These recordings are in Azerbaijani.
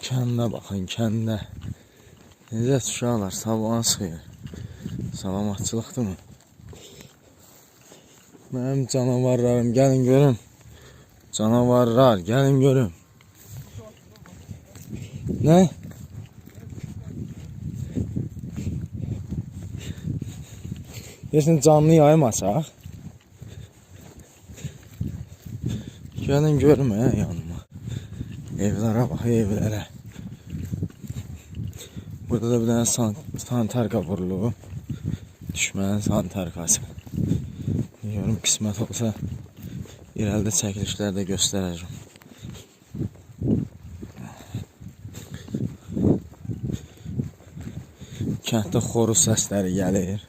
Kəndə baxın, kəndə. Necə uşaqlar, sabahın xeyir. Salamatçılıqdır mı? Mənim canavarlarım, gəlin görün. Canavarlar, gəlin görün. Nə? Desin canlı yayım açaq. Gəlin görmə yanıma. Evlərə bax, evlərə. Burada da bir dənə sanitarka vurulub. Düşmənin sanitarkası. Görüm, qismət olsa irəlidə çəkilişlərdə göstərəcəm. Kənddə xoruz səsləri gəlir.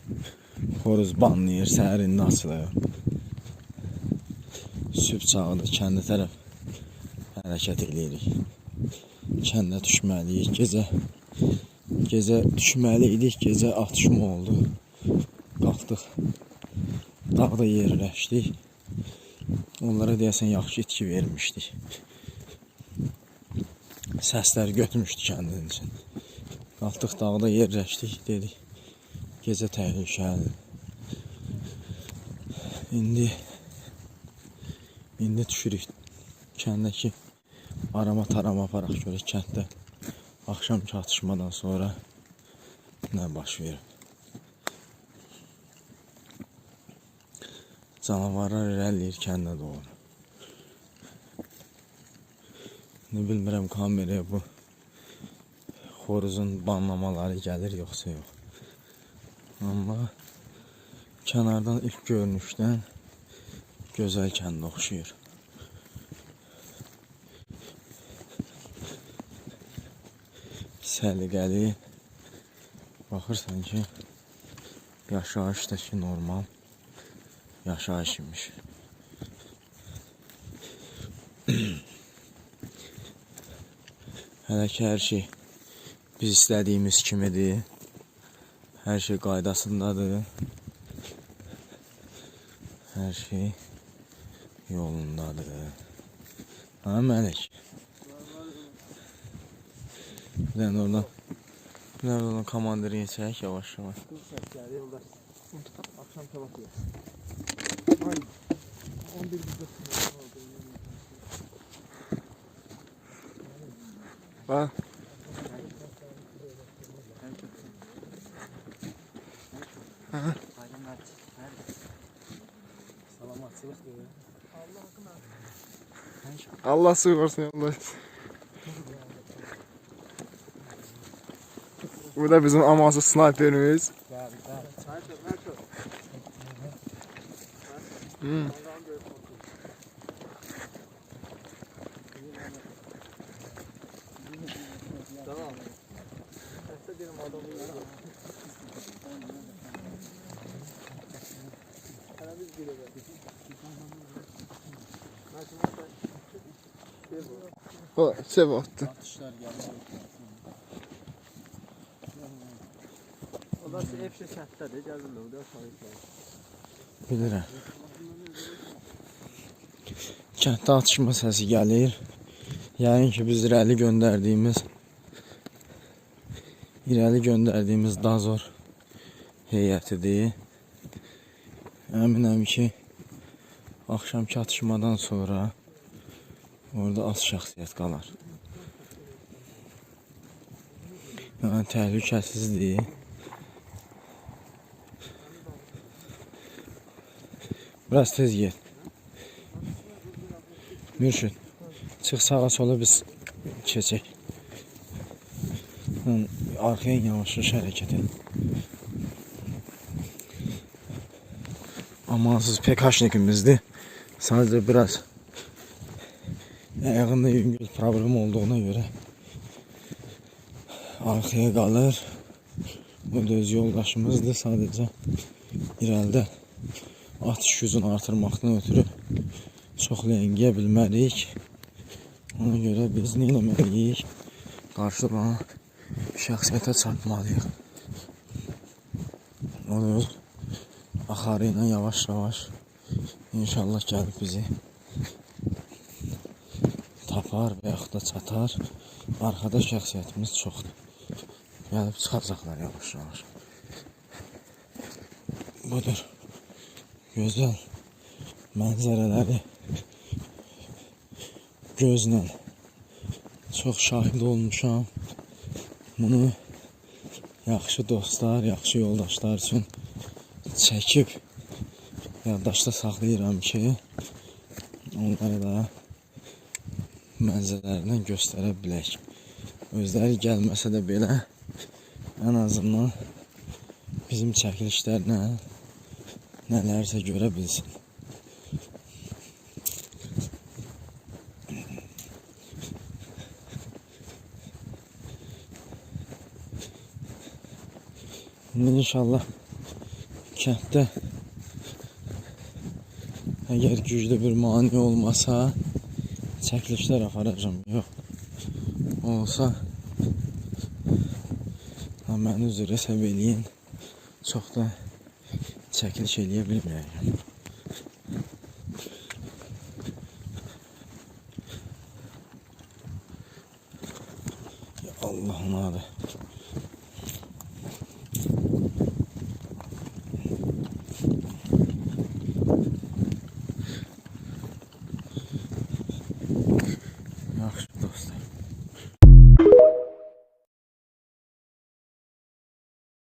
Xoruz banlayır, səhərində açılır. Sübh çağıdır, kəndə tərəf hərəkət edirik. Kəndə düşməliyik, gecə düşməliydik, gecə atışma oldu. Qalxdıq, dağda yerləşdik. Onlara deyəsən yaxşı itki vermişdik. Səslər götürmüşdü kəndin üçün. Qalxdıq, dağda yerləşdik, dedik. Gecə təhlükəlidir. İndi düşürük kəndəki arama tarama aparaq görək kənddə axşamki atışmadan sonra nə baş verir. Canavarlar irəliləyir kəndə doğru. Ne bilmirəm kameraya bu xoruzun banlamaları gəlir yoxsa yox. Amma kənardan ilk görünüşdən gözəl kəndə oxşuyur. Səliqəli baxırsan ki, yaşayışdakı normal yaşayış imiş. Hələ ki hər şey biz istədiyimiz kimidir. Hər şey qaydasındadır. Hər şey yolundadır. Ha Məlik? Bir dənə oradan komandiri yetək yavaş yavaş. Akşam kebap yiyor. Aynen. 11 Bak. Salamatçılık diyor. Allah sığırsın Allah. Bu da bizim amansız sniperimiz. Tamam. O sev attı. Onlar hepsi kəndlədir, gəlirlər, orada şahidlər. Bilirəm. Kənddə atışma səsi gəlir. Yəni ki biz irəli göndərdiyimiz Dazor heyətidir. Əminəm ki axşamki atışmadan sonra orada az şəxsiyyət qalar. Yəni təhlükəsizdir. Biraz tez get. Mürşid, çıx sağa sola biz keçək. Arxaya yavaş-yavaş hərəkət et. Amansız PK'şnikimizdir. Sadəcə biraz ayağında yüngül problem olduğuna görə arxaya qalır. Bu da öz yoldaşımızdır. Sadəcə irəlidə atış gücünü artırmaqdan ötürü çox ləngiyə bilmərik. Ona görə biz nə eləməliyik? Qarşıdan şəxsiyyətə çatmalıyıq. O da öz axarı ilə yavaş-yavaş inşallah gəlib bizi tapar. çapar və yaxud da çatar. Arxada şəxsiyyətimiz çoxdur. Gəlib çıxacaqlar yavaş-yavaş. Budur. Gözəl mənzərələri gözlə çox şahid olmuşam. Bunu yaxşı dostlar, yaxşı yoldaşlar üçün çəkib yaddaşda saxlayıram ki, onları da mənzərələrindən göstərə bilək. Özləri gəlməsə də belə, ən azından bizim çəkilişlərlə nələrsə görə bilsin. İnşallah kənddə əgər güclü bir mani olmasa çəkilişlər aparacağım. Yox olsa məni üzr hesab eləyin, çox da çəkiliş eləyə bilməyəcəm. Allah'ın adı.